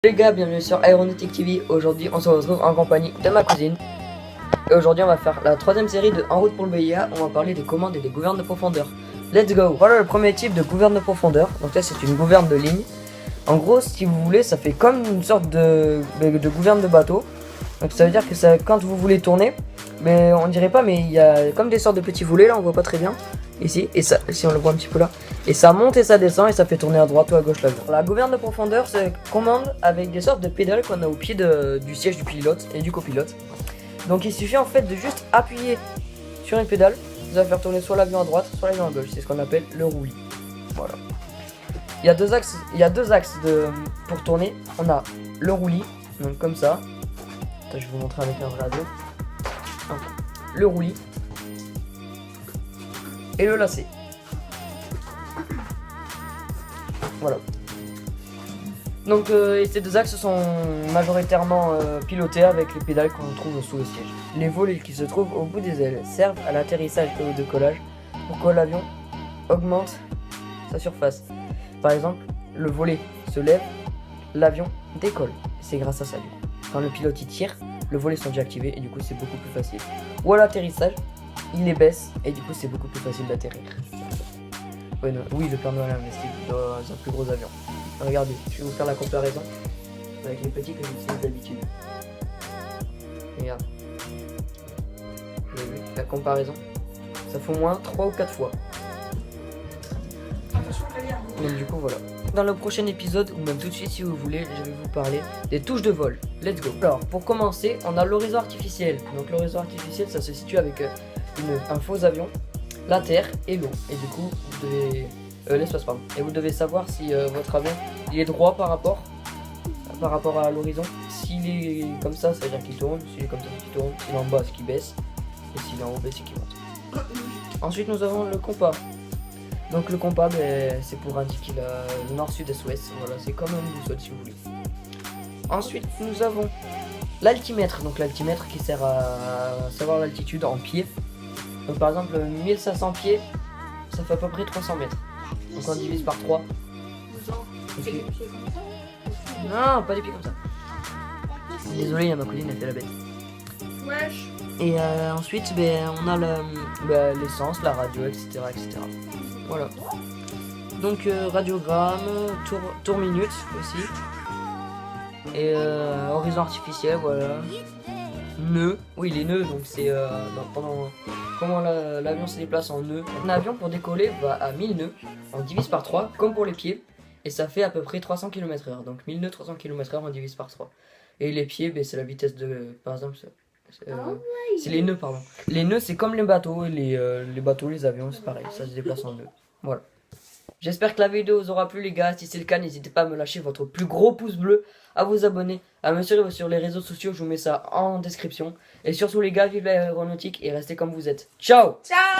Les gars, bienvenue sur Aeronautique TV. Aujourd'hui on se retrouve en compagnie de ma cousine. Et aujourd'hui on va faire la troisième série de En route pour le BIA. On va parler des commandes et des gouvernes de profondeur. Let's go. Voilà le premier type de gouverne de profondeur. Donc là c'est une gouverne de ligne. En gros si vous voulez ça fait comme une sorte de gouverne de bateau. Donc ça veut dire que ça, quand vous voulez tourner, mais on dirait pas, mais il y a comme des sortes de petits volets là, on voit pas très bien ici, et ça, si on le voit un petit peu là, et ça monte et ça descend et ça fait tourner à droite ou à gauche l'avion. La gouverne de profondeur se commande avec des sortes de pédales qu'on a au pied du siège du pilote et du copilote. Donc il suffit en fait de juste appuyer sur une pédale, ça va faire tourner soit l'avion à droite, soit l'avion à gauche. C'est ce qu'on appelle le roulis. Voilà. Il y a deux axes, pour tourner. On a le roulis, donc comme ça. Je vais vous montrer avec un vrai avion. Le roulis et le lacet. Voilà. Donc ces deux axes sont majoritairement pilotés avec les pédales qu'on trouve sous le siège. Les volets qui se trouvent au bout des ailes servent à l'atterrissage et au décollage pour que l'avion augmente sa surface. Par exemple, le volet se lève, l'avion décolle. C'est grâce à ça du coup. Quand le pilote y tire, le volet sont déjà activés et du coup c'est beaucoup plus facile. Ou à l'atterrissage, il les baisse et du coup c'est beaucoup plus facile d'atterrir. Oui, le Père Noël a investi dans un plus gros avion. Regardez, je vais vous faire la comparaison avec les petits que j'utilise d'habitude. Regarde. Vous avez vu la comparaison? Ça fait au moins 3 ou 4 fois. Donc du coup voilà. Dans le prochain épisode, ou même tout de suite si vous voulez, je vais vous parler des touches de vol. Let's go. Alors pour commencer, on a l'horizon artificiel. Donc l'horizon artificiel, ça se situe avec un faux avion, la terre et l'eau. Et du coup, vous devez l'espace pardon. Et vous devez savoir si votre avion il est droit par rapport à l'horizon. S'il est comme ça veut dire qu'il tourne. S'il est comme ça, c'est qu'il tourne. S'il est en bas, c'est qu'il baisse. Et s'il est en haut, c'est qu'il monte. Ensuite, nous avons le compas. Donc le compas, c'est pour indiquer le nord, sud, est, ouest. Voilà, c'est comme une boussole si vous voulez. Ensuite, nous avons l'altimètre. Donc l'altimètre qui sert à savoir l'altitude en pieds. Donc par exemple, 1500 pieds, ça fait à peu près 300 mètres. Donc on divise par 3. Okay. Non, pas des pieds comme ça. Désolé, il y a ma cousine, elle fait la bête. Wesh. Et ensuite, on a l'essence, la radio, etc. Voilà. Donc radiogramme, tour minute aussi. Et horizon artificiel, voilà. Nœud, oui les nœuds, donc c'est comment l'avion se déplace en nœud. Un avion pour décoller va à 1000 nœuds, on divise par 3, comme pour les pieds. Et ça fait à peu près 300 km/h. Donc 1000 nœuds, 300 km/h, on divise par 3. Et les pieds, c'est la vitesse de, par exemple, c'est les nœuds, pardon. Les nœuds, c'est comme les bateaux, et les bateaux, les avions, c'est pareil, ça se déplace en nœuds. Voilà. J'espère que la vidéo vous aura plu les gars. Si c'est le cas, n'hésitez pas à me lâcher votre plus gros pouce bleu, à vous abonner, à me suivre sur les réseaux sociaux, je vous mets ça en description. Et surtout les gars, vive l'aéronautique et restez comme vous êtes. Ciao! Ciao!